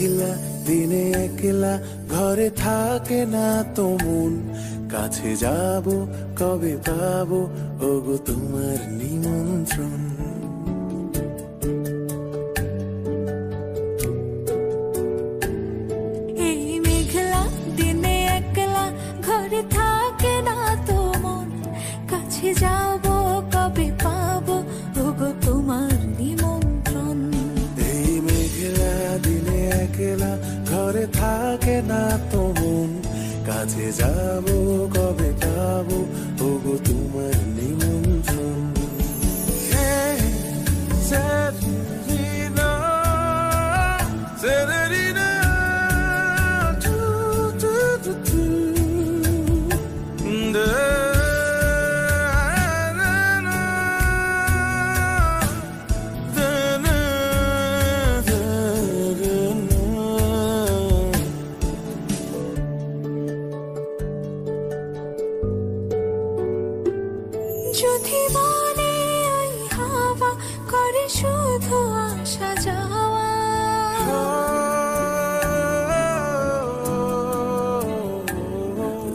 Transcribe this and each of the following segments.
মেঘলা দিনে একলা ঘরে থাকে না তো মন, কাছে যাব কবে পাবো ওগো তোমার নিমন্ত্রণ। এই মেঘলা দিনে একলা ঘরে থাকে না তো মন, কাছে যাব কবে পাবো ওগো তোমার নিমন্ত্রণ। এই মেঘলা দিনে একলা ঘরে থাকে না তো মন, কাছে যাব কবে পাবো ওগো তোমার নিমন্ত্রণ। Serenina, Serenina, tu, tu, tu, tu. যদি মনে ওই হাওয়া করে শুধু আসা যাওয়া,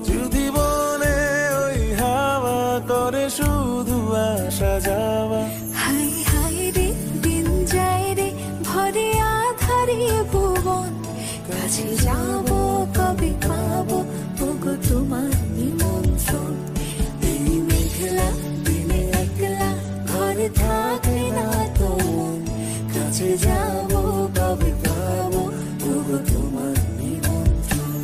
যদি বলে ওই হাওয়া করে শুধু আসা যাওয়া, হাই হাই রে দিন যায় রে ভরে আধারে ভুবন, কাছে যাব কবে পাবো ওগো তোমার নিমন্ত্রণ। এই মেঘলা দিনে একলা ঘরে থাকে না তো মন, কাছে যাব কবে পাবো ওগো তোমার নিমন্ত্রণ।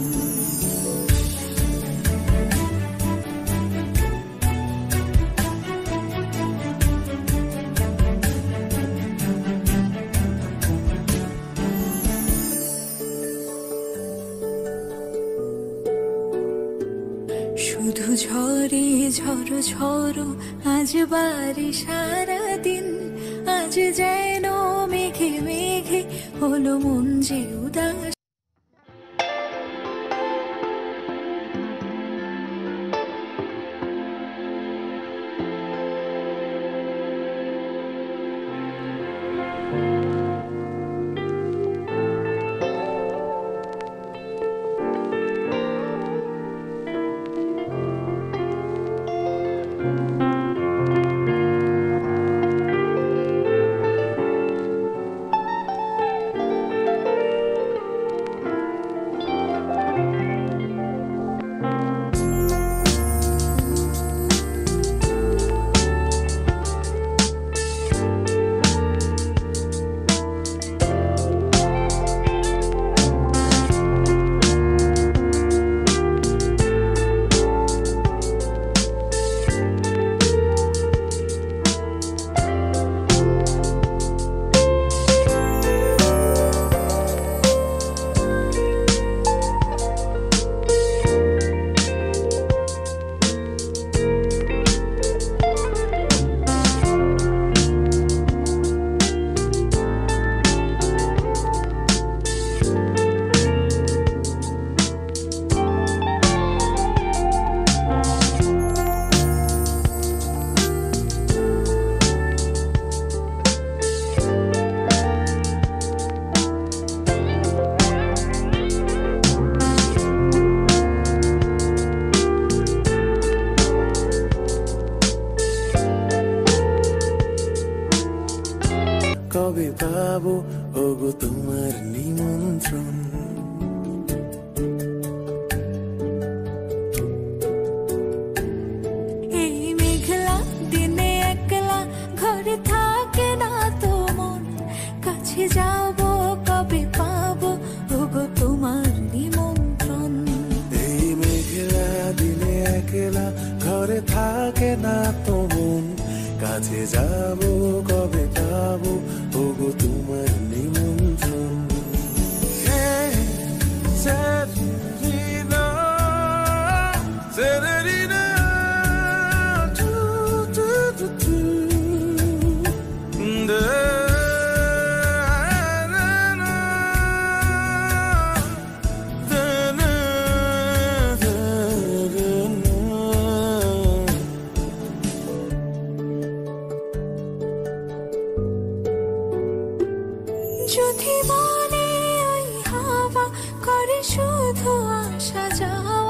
শুধু ঝরে ঝড়ো ঝড়ো আজ বারে সারাদিন, আজ যেন মেঘে মেঘে হলো মন যে উদাস। কবে পাবো ওগো তোমার নিমন্ত্রণ। এই মেঘলা দিনে একলা ঘরে থাকে না তো মন, কাছে যাব কবে পাবো ওগো তোমার নিমন্ত্রণ। এই মেঘলা দিনে একলা ঘরে থাকে না তো মন, কাছে যাব কবে পাবো ওগো তোমার নিমন্ত্রণ। Serenina, Serenina, tu, tu, tu, tu. যদি মনে ওই শুধু আসা যাওয়া।